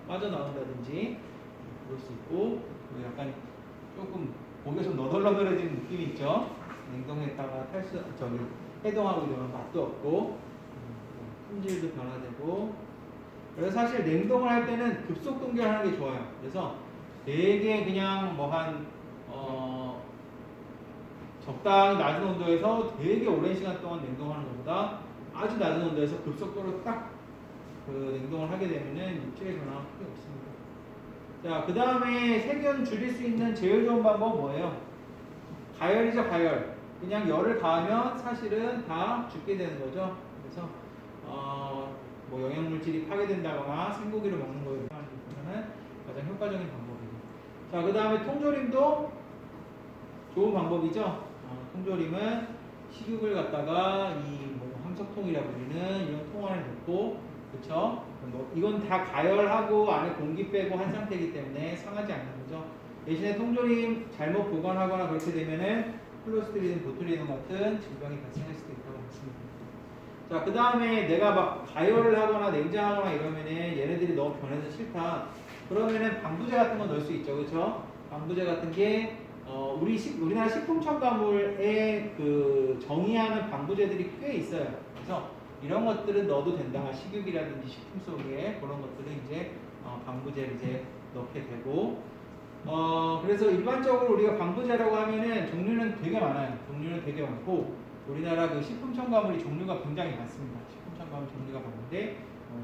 빠져나온다든지 그럴 수 있고 약간 조금 목이 좀 너덜너덜해지는 느낌이 있죠. 냉동했다가 해동하고 이러면 맛도 없고 품질도 변화되고. 그래서 사실 냉동을 할 때는 급속 동결하는 게 좋아요. 그래서 되게 그냥 뭐 한 적당히 낮은 온도에서 되게 오랜 시간 동안 냉동하는 것보다 아주 낮은 온도에서 급속도로 딱 그 냉동을 하게 되면은 육질의 변화가 크게 없습니다. 자, 그 다음에 세균 줄일 수 있는 제일 좋은 방법은 뭐예요? 가열이죠, 가열. 그냥 열을 가하면 사실은 다 죽게 되는 거죠. 그래서 뭐 영양물질이 파괴된다거나 생고기를 먹는 거에 비하면 가장 효과적인 방법이고. 자, 그 다음에 통조림도 좋은 방법이죠. 통조림은 식육을 갖다가 뭐 함석통이라고 불리는 이런 통 안에 넣고, 그쵸? 이건 다 가열하고 안에 공기 빼고 한 상태이기 때문에 상하지 않는 거죠. 대신에 통조림 잘못 보관하거나 그렇게 되면은 클로스트리든 보툴리든 같은 질병이 발생할 수도 있다고 했습니다. 자, 그 다음에 내가 막 가열을 하거나 냉장하거나 이러면은 얘네들이 너무 변해서 싫다. 그러면은 방부제 같은 거 넣을 수 있죠, 그렇죠? 방부제 같은 게 우리나라 식품첨가물에 그 정의하는 방부제들이 꽤 있어요. 그래서 이런 것들은 넣어도 된다. 식육이라든지 식품 속에 그런 것들은 이제 방부제를 이제 넣게 되고. 그래서 일반적으로 우리가 방부제라고 하면은 종류는 되게 많아요. 종류는 되게 많고 우리나라 그 식품 첨가물이 종류가 굉장히 많습니다. 식품 첨가물 종류가 많은데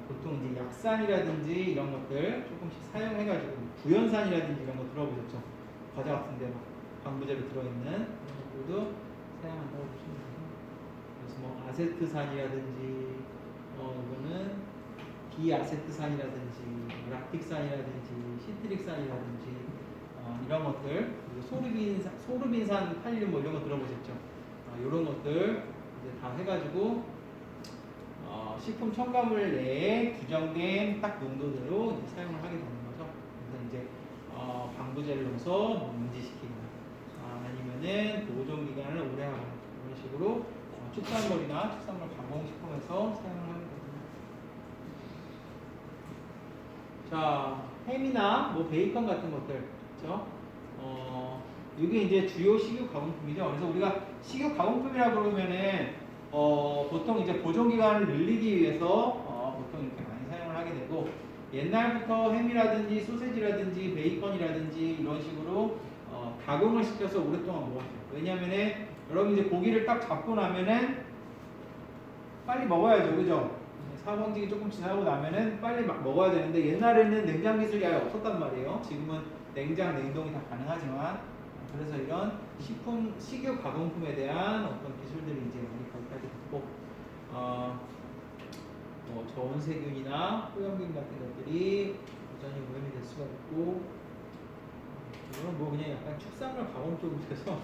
보통 이제 약산이라든지 이런 것들 조금씩 사용해가지고 구연산이라든지 이런 거 들어보셨죠? 과자 같은데 막 방부제로 들어있는 그런 것들도 사용한다고 보시면 돼요. 그래서 뭐 아세트산이라든지 이거는 비아세트산이라든지 락틱산이라든지 시트릭산이라든지 이런 것들, 소르빈산 칼륨 뭐 이런 거 들어보셨죠? 이런 것들 이제 다 해가지고 식품 첨가물 내에 규정된 딱 농도대로 이제 사용을 하게 되는 거죠. 그래서 이제 방부제를 넣어서 뭐 문지시키거나 아니면은 보존 기간을 오래 하거나 이런 식으로 축산물이나 축산물 가공식품에서 사용을 하게 됩니다. 자, 햄이나 뭐 베이컨 같은 것들, 그렇죠? 이게 이제 주요 식육 가공품이죠. 그래서 우리가 식육 가공품이라고 그러면은 보통 이제 보존 기간을 늘리기 위해서 보통 이렇게 많이 사용을 하게 되고, 옛날부터 햄이라든지 소세지라든지 베이컨이라든지 이런 식으로 가공을 시켜서 오랫동안 먹었죠. 왜냐면은 여러분 이제 고기를 딱 잡고 나면은 빨리 먹어야죠, 그죠? 사방직이 조금 지나고 나면은 빨리 막 먹어야 되는데, 옛날에는 냉장 기술이 아예 없었단 말이에요. 지금은 냉장, 냉동이 다 가능하지만, 그래서 이런 식육 가공품에 대한 어떤 기술들이 이제 많이 발달이 됐고, 뭐 저온 세균이나 오염균 같은 것들이 여전히 오염이 될 수가 있고, 이건 뭐 그냥 약간 축산물 가공 쪽으로 돼서.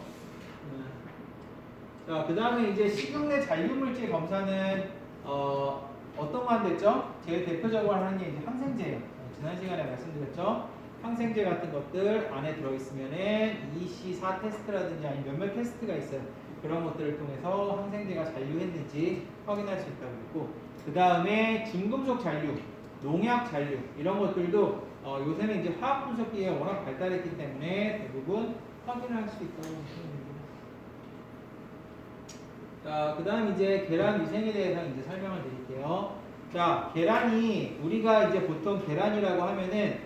자, 그 다음에 이제 식용 내 잔류물질 검사는 어떤 거 한댔죠? 제일 대표적으로 하는 게 이제 항생제예요. 지난 시간에 말씀드렸죠? 항생제 같은 것들 안에 들어있으면은 EC4 테스트라든지 아니면 몇몇 테스트가 있어요. 그런 것들을 통해서 항생제가 잔류했는지 확인할 수 있다고 했고, 그 다음에 중금속 잔류, 농약 잔류 이런 것들도 요새는 이제 화학 분석기가 워낙 발달했기 때문에 대부분 확인할 수 있다고 보시면 됩니다. 자, 그 다음 이제 계란 위생에 대해서 이제 설명을 드릴게요. 자, 계란이 우리가 이제 보통 계란이라고 하면은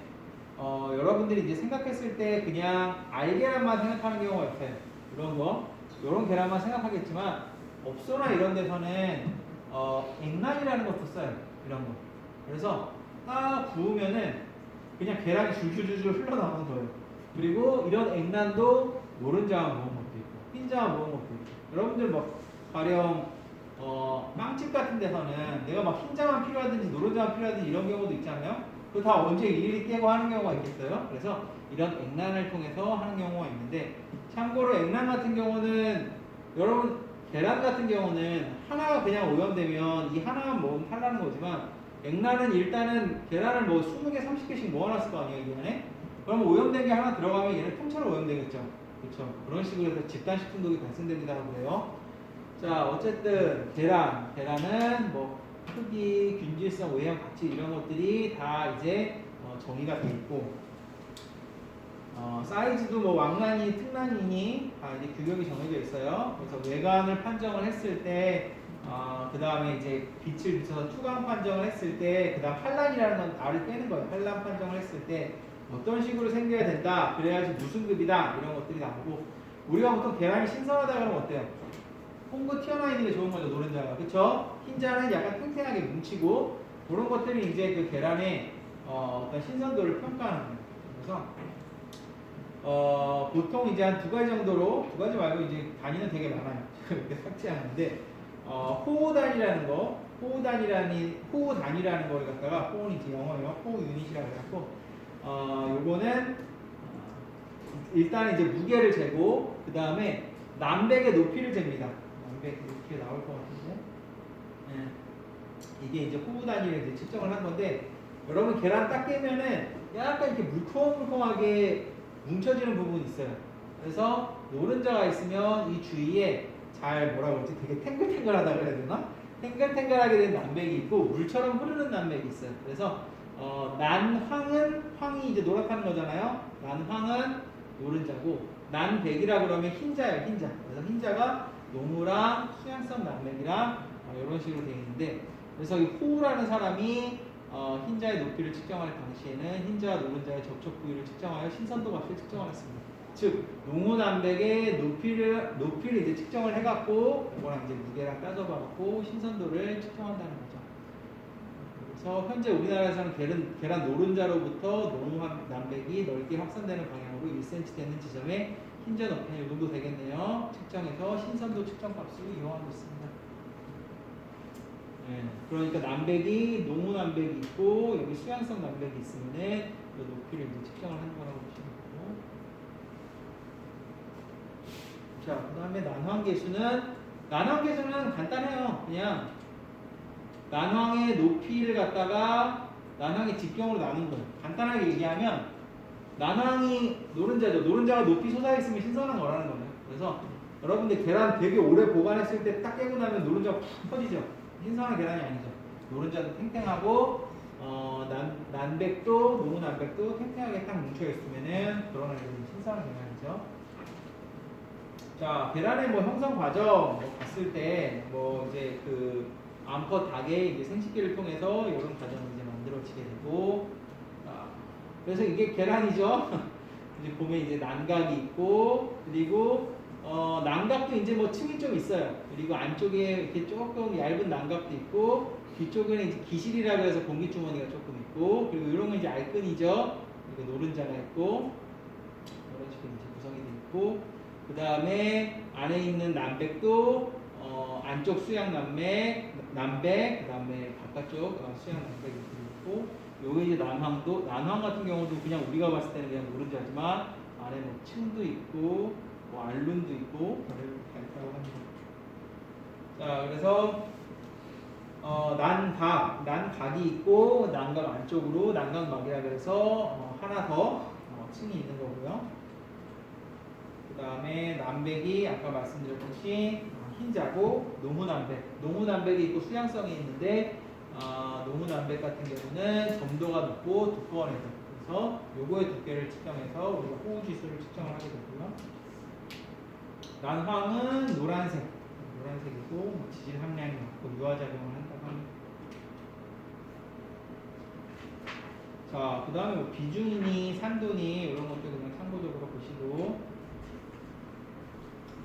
여러분들이 이제 생각했을 때 그냥 알계란만 생각하는 경우가 있어요. 이런 거, 이런 계란만 생각하겠지만 업소나 이런 데서는 액란이라는 것도 써요. 이런 거. 그래서 딱 부으면은 그냥 계란이 줄줄줄줄 흘러나오는 거예요. 그리고 이런 액란도 노른자와 먹은 것도 있고 흰자와 먹은 것도 있고, 여러분들 뭐 가령 빵집 같은 데서는 내가 막 흰자만 필요하든지 노른자만 필요하든지 이런 경우도 있잖아요. 그거 다 언제 일일이 깨고 하는 경우가 있겠어요? 그래서 이런 액란을 통해서 하는 경우가 있는데, 참고로 액란 같은 경우는 여러분 계란 같은 경우는 하나가 그냥 오염되면 이 하나만 먹으면 탈나는 거지만, 액란은 일단은 계란을 뭐 20개, 30개씩 모아놨을 거 아니에요, 이 안에? 그럼 오염된 게 하나 들어가면 얘는 통째로 오염되겠죠. 그렇죠? 그런 식으로 해서 집단식중독이 발생된다고 그래요. 자, 어쨌든 계란은 뭐 크기, 균질성, 외형, 가치 이런 것들이 다 이제 정의가 돼 있고, 사이즈도 뭐 왕란이, 특란이니 다 이제 규격이 정해져 있어요. 그래서 외관을 판정을 했을 때, 그 다음에 이제 빛을 비춰서 투광 판정을 했을 때, 그 다음 환란이라는 건 알을 빼는 거예요. 환란 판정을 했을 때 어떤 식으로 생겨야 된다, 그래야지 무슨 급이다, 이런 것들이 나오고, 우리가 보통 계란이 신선하다 그러면 어때요? 홍고 튀어나와 있는 게 좋은 거죠, 노른자가. 그쵸? 흰자는 약간 탱탱하게 뭉치고, 그런 것들이 이제 그 계란의 어떤 신선도를 평가하는 거예요. 그래서 보통 이제 한 2가지 정도로, 2가지 말고 이제 단위는 되게 많아요. 이렇게 삭제하는데, 호우단이라는 거, 호우단이라는 걸 갖다가, 호우는 이제 영어예요. 호우 유닛이라고 해갖고, 요거는 일단 이제 무게를 재고, 그 다음에 남백의 높이를 잽니다. 남백 높이가 나올 것 같은데, 이게 이제 호우 단위를 이제 측정을 한 건데, 여러분 계란 딱 깨면은 약간 이렇게 물컹물컹하게 뭉쳐지는 부분이 있어요. 그래서 노른자가 있으면 이 주위에 잘 뭐라 그러지? 되게 탱글탱글하다 그래야 되나? 탱글탱글하게 된 남백이 있고 물처럼 흐르는 남백이 있어요. 그래서 난황이 이제 노랗다는 거잖아요. 난황은 노른자고, 난백이라 그러면 흰자예요, 흰자. 그래서 흰자가 농우랑 수양성 남백이랑 이런 식으로 되어 있는데, 그래서 이 호우라는 사람이 흰자의 높이를 측정할 당시에는 흰자와 노른자의 접촉 부위를 측정하여 신선도 값을 측정하였습니다. 즉 농우남백의 높이를 이제 측정을 해갖고 이거랑 이제 무게랑 따져봐갖고 신선도를 측정한다는 거죠. 그래서 현재 우리나라에서는 계란 노른자로부터 농우남백이 넓게 확산되는 방향으로 1cm 되는 지점에 흰자 높이는 이 정도 되겠네요. 측정해서 신선도 측정값으로 이용하고 있습니다. 그러니까 남백이 농우남백이 있고 여기 수양성 남백이 있으면은 그 높이를 이제 측정을 하는 거라고 보시면 되고. 자, 그 다음에 난황계수는 간단해요. 그냥 난황의 높이를 갖다가 난황의 직경으로 나눈 거예요. 간단하게 얘기하면 난황이 노른자죠. 노른자가 높이 솟아있으면 신선한 거라는 거예요. 그래서 여러분들 계란 되게 오래 보관했을 때 딱 깨고 나면 노른자가 푹 퍼지죠. 신선한 계란이 아니죠. 노른자도 탱탱하고 난백도 노무 난백도 탱탱하게 딱 뭉쳐 있으면은 그런 아이들은 신선한 계란이죠. 자, 계란의 뭐 형성 과정 뭐 봤을 때 뭐 이제 그 암컷 닭의 이제 생식기를 통해서 이런 과정이 이제 만들어지게 되고, 그래서 이게 계란이죠. 이제 보면 이제 난각이 있고, 그리고 난각도 이제 뭐 층이 좀 있어요. 그리고 안쪽에 이렇게 조금 얇은 난각도 있고, 뒤쪽에는 이제 기실이라고 해서 공기주머니가 조금 있고, 그리고 이런 건 이제 알끈이죠. 그리고 노른자가 있고, 이런 식으로 이제 구성이 되어 있고, 그 다음에 안에 있는 난백도 안쪽 수양 난백, 그 다음에 바깥쪽 수양 난백이 있고, 요게 이제 난황 같은 경우도 그냥 우리가 봤을 때는 그냥 노른자지만 안에 뭐 층도 있고, 뭐 알룸도 있고, 다 있다고 합니다. 자, 그래서 난각이 있고, 난각 안쪽으로 난각막이라 그래서 하나 더 층이 있는 거고요. 그 다음에 난백이 아까 말씀드렸듯이 흰자고, 노무난백이 있고 수양성이 있는데, 노무난백 같은 경우는 점도가 높고 두꺼운 애들. 그래서 요거의 두께를 측정해서 우리가 호우지수를 측정을 하게 되고요. 난황은 노란색이고 뭐 지질 함량이 높고 유화작용을 한다고 합니다. 자, 그 다음에 뭐 비중이니 산도니 이런 것도 그냥 참고적으로 보시고,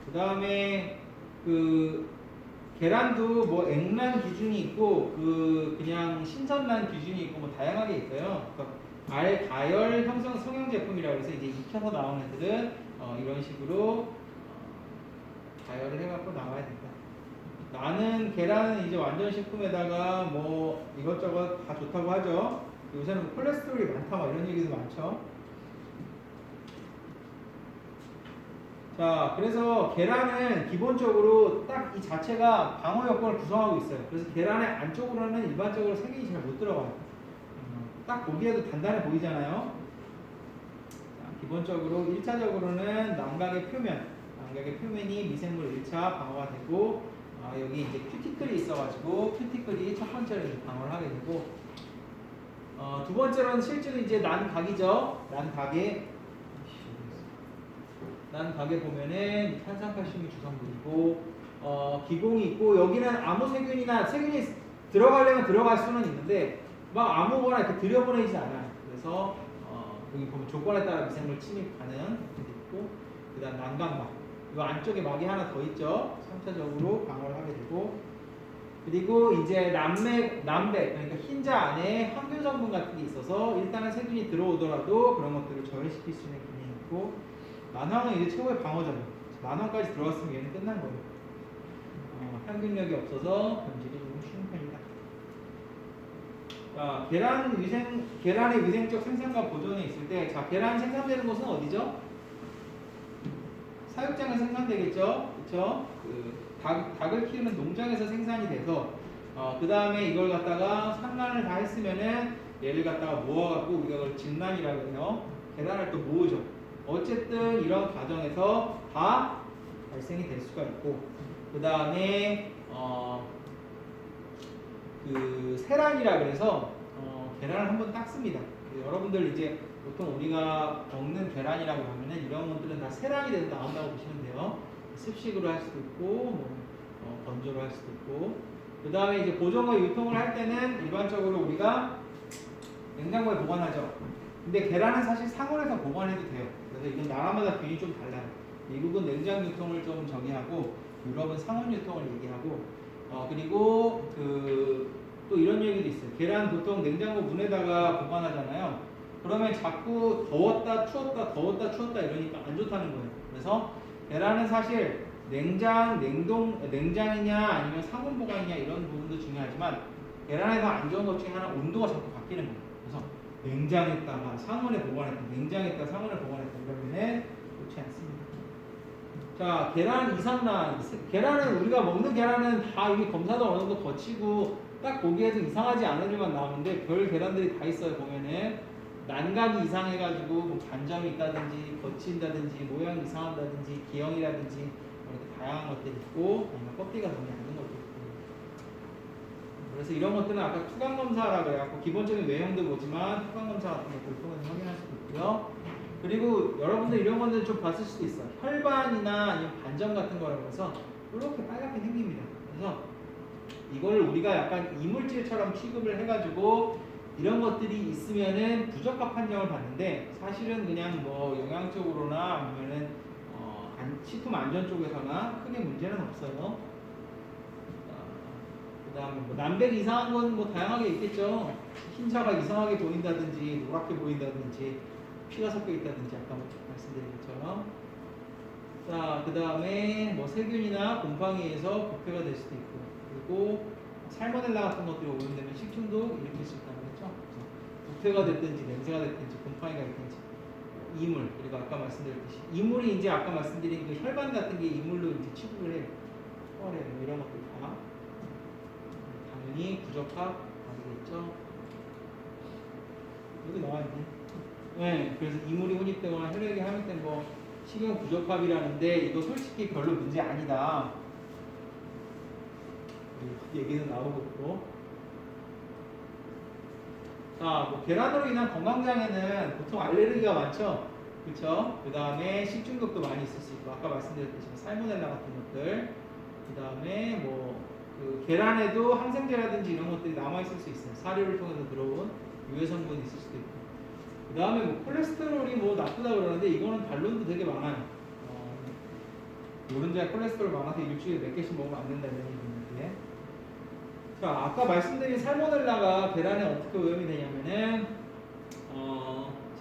그 다음에 그 계란도 뭐 액란 기준이 있고 그냥 신선란 기준이 있고 뭐 다양하게 있어요. 그러니까 가열 형성 성형 제품이라고 해서 이제 익혀서 나오는 애들은 이런 식으로 가열을 해갖고 나와야 된다. 나는 계란은 이제 완전 식품에다가 뭐 이것저것 다 좋다고 하죠. 요새는 콜레스테롤이 많다 막 이런 얘기도 많죠. 자, 그래서 계란은 기본적으로 딱 이 자체가 방어 여건을 구성하고 있어요. 그래서 계란의 안쪽으로는 일반적으로 세균이 잘 못 들어가요. 딱 보기에도 단단해 보이잖아요. 자, 기본적으로 1차적으로는 난각의 표면이 미생물 1차 방어가 되고, 여기 이제 큐티클이 있어가지고 큐티클이 첫 번째로 방어를 하게 되고, 두 번째로는 실제로 이제 난각이죠. 난각에 보면은 탄산칼슘이 주성분이고, 기공이 있고, 여기는 아무 세균이 들어가려면 들어갈 수는 있는데 막 아무거나 이렇게 들여보내지 않아요. 그래서 여기 보면 조건에 따라 미생물 침입 가능 이렇게 있고, 그 다음 난각막, 이 안쪽에 막이 하나 더 있죠. 3차적으로 방어를 하게 되고, 그리고 이제 난백, 그러니까 흰자 안에 항균 성분 같은 게 있어서 일단은 세균이 들어오더라도 그런 것들을 저해시킬 수 있는 기능이 있고, 난황은 이제 최고의 방어잖아요. 난황까지 들어갔으면 얘는 끝난 거예요. 항균력이 없어서 변질이 좀 쉬운 편이다. 자, 계란의 위생적 생산과 보존에 있을 때, 자, 계란이 생산되는 곳은 어디죠? 사육장에서 생산되겠죠? 그쵸? 닭을 키우는 농장에서 생산이 돼서, 그 다음에 이걸 갖다가 산란을 다 했으면은 얘를 갖다가 모아갖고 우리가 그걸 진란이라고 해요. 계란을 또 모으죠. 어쨌든 이런 과정에서 다 발생이 될 수가 있고, 그 다음에 세란이라 그래서 계란을 한번 닦습니다. 여러분들 이제 보통 우리가 먹는 계란이라고 하면은 이런 것들은 다 세란이 돼서 나온다고 보시면 돼요. 습식으로 할 수도 있고, 뭐 건조로 할 수도 있고. 그 다음에 이제 보존과 유통을 할 때는 일반적으로 우리가 냉장고에 보관하죠. 근데 계란은 사실 상온에서 보관해도 돼요. 그래서 이건 나라마다 균이 좀 달라요. 미국은 냉장 유통을 좀 정의하고, 유럽은 상온 유통을 얘기하고, 그리고 또 이런 얘기도 있어요. 계란 보통 냉장고 문에다가 보관하잖아요. 그러면 자꾸 더웠다 추웠다 이러니까 안 좋다는 거예요. 그래서 계란은 사실 냉장이냐 아니면 상온 보관이냐 이런 부분도 중요하지만, 계란에서 안 좋은 것 중에 하나 온도가 자꾸 바뀌는 거예요. 그래서 냉장했다가 상온에 보관했다, 냉장했다 상온에 보관했다 이러면은 좋지 않습니다. 자, 계란 이상란. 계란은 우리가 먹는 계란은 다 이미 검사도 어느 정도 거치고 딱 보기에도 이상하지 않은 일만 나오는데 별 계란들이 다 있어요. 보면은 난각이 이상해가지고 뭐 반점이 있다든지 거친다든지 모양이 이상하다든지 기형이라든지 이렇게 다양한 것들이 있고, 아니면 껍데기가 너무 얇은 것도 있고. 그래서 이런 것들은 아까 투강 검사라고 해갖고 기본적인 외형도 보지만 투강 검사 같은 것들을 통해서 확인할 수도 있고요. 그리고 여러분들 이런 건들 좀 봤을 수도 있어요. 혈반이나 아니면 반점 같은 거라고 해서 이렇게 빨갛게 생깁니다. 그래서 이걸 우리가 약간 이물질처럼 취급을 해가지고 이런 것들이 있으면은 부적합 판정을 받는데 사실은 그냥 뭐 영양적으로나 아니면은 식품 안전 쪽에서나 크게 문제는 없어요. 그 다음에 뭐 남백 이상한 건 뭐 다양하게 있겠죠. 흰자가 이상하게 보인다든지 노랗게 보인다든지 피가 섞여 있다든지 아까 말씀드린 것처럼. 자, 그 다음에 뭐 세균이나 곰팡이에 의해서 부패가 될 수도 있고, 그리고 살모넬라 같은 것들이 오염되면 식중독 일으킬 수 있다고 했죠. 그래서 부패가 됐든지 냄새가 됐든지 곰팡이가 됐든지 이물, 그리고 아까 말씀드렸듯이 이물이 이제 아까 말씀드린 그 혈관 같은 게 이물로 이제 취급을 해요. 혈액 뭐 이런 것들 다 당연히 부적합 아니겠죠. 여기 나와 있네. 네, 그래서 이물이 혼입되거나 혈액이 함유된 거 식용 부적합이라는데 이거 솔직히 별로 문제 아니다. 얘기는 나오고 있고. 자, 뭐 계란으로 인한 건강장애는 보통 알레르기가 많죠. 그렇죠? 그 다음에 식중독도 많이 있을 수 있고 아까 말씀드렸듯이 살모넬라 같은 것들. 그 다음에 뭐 그 계란에도 항생제라든지 이런 것들이 남아 있을 수 있어요. 사료를 통해서 들어온 유해 성분이 있을 수도 있고. 그 다음에 뭐 콜레스테롤이 뭐 나쁘다 그러는데 이거는 반론도 되게 많아요. 노른자에 콜레스테롤 많아서 일주일에 몇 개씩 먹으면 안 된다 이런 얘기 있는데. 자, 아까 말씀드린 살모넬라가 계란에 어떻게 오염이 되냐면은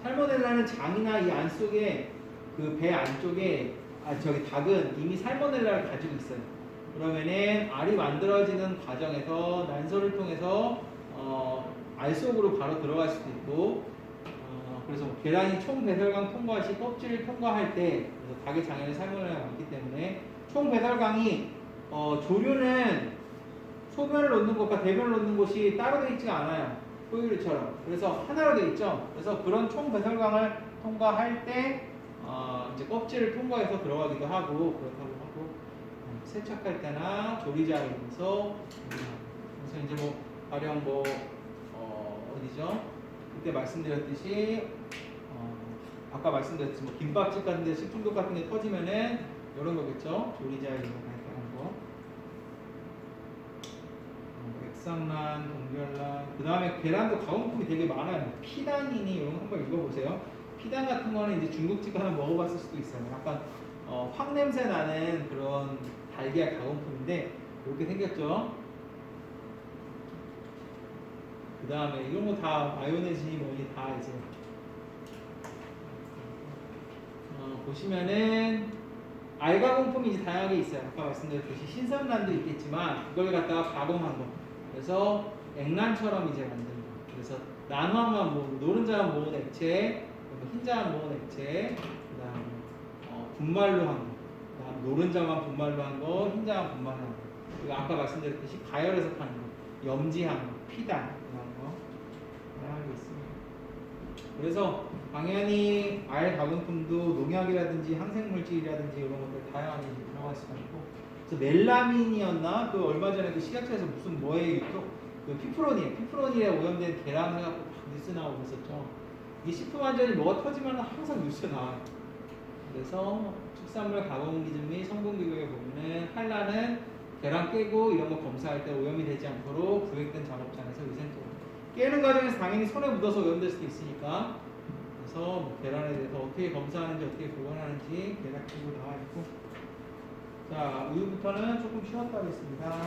살모넬라는 장이나 이 안속에 그 배 안쪽에 저기 닭은 이미 살모넬라를 가지고 있어요. 그러면은 알이 만들어지는 과정에서 난소를 통해서 알 속으로 바로 들어갈 수도 있고 그래서 계란이 총 배설강 통과 시 껍질을 통과할 때 그래서 닭의 장에는 살모넬라가 많기 때문에 총 배설강이 조류는 소변을 놓는 곳과 대변을 놓는 곳이 따로 되어 있지가 않아요. 포유류처럼. 그래서 하나로 되어 있죠. 그래서 그런 총 배설강을 통과할 때 이제 껍질을 통과해서 들어가기도 하고 그렇다고 하고 세척할 때나 조리자에 있어서 그래서 이제 뭐 가령 뭐 어디죠? 그때 말씀드렸듯이 아까 말씀드렸듯이 뭐 김밥집 같은 데 식중독 같은 게 터지면은 이런 거겠죠. 조리자에 있는 거. 백상란, 동결란, 그 다음에 계란도 가공품이 되게 많아요. 피단이니 이런 거 한번 읽어보세요. 피단 같은 거는 이제 중국집 가면 먹어봤을 수도 있어요. 약간 확 냄새 나는 그런 달걀 가공품인데 이렇게 생겼죠. 그 다음에 이런 거 다 마요네즈니 뭐니 다 이제 보시면은 알 가공품이 이제 다양하게 있어요. 아까 말씀드렸듯이 신선란도 있겠지만 그걸 갖다가 가공한 거. 그래서 액란처럼 이제 만든 거. 그래서 난황만 모은 노른자만 모은 액체, 흰자만 모은 액체, 그다음에 분말로 한 거. 그다음 노른자만 분말로 한 거, 흰자만 분말로 한 거. 그리고 아까 말씀드렸듯이 가열해서 파는 거, 염지한 거, 피단 이런 거 다양하게 있습니다. 그래서 당연히 알 가공품도 농약이라든지 항생물질이라든지 이런 것들 다양하게 들어갈 수가 있고. 그래서 멜라민이었나 그 얼마 전에 그 식약처에서 무슨 뭐에 그 피프로니에 오염된 계란 해갖고 막 뉴스 나오고 있었죠. 이 식품 안전이 뭐가 터지면 항상 뉴스 나와요. 그래서 축산물 가공기준 및 성분기구에 보면은 한라는 계란 깨고 이런 거 검사할 때 오염이 되지 않도록 구획된 작업장에서 위생적으로 깨는 과정에서 당연히 손에 묻어서 오염될 수도 있으니까 그래서 뭐 계란에 대해서 어떻게 검사하는지 어떻게 보관하는지 계략적으로 나와 있고 자 우유부터는 조금 쉬었다 하겠습니다.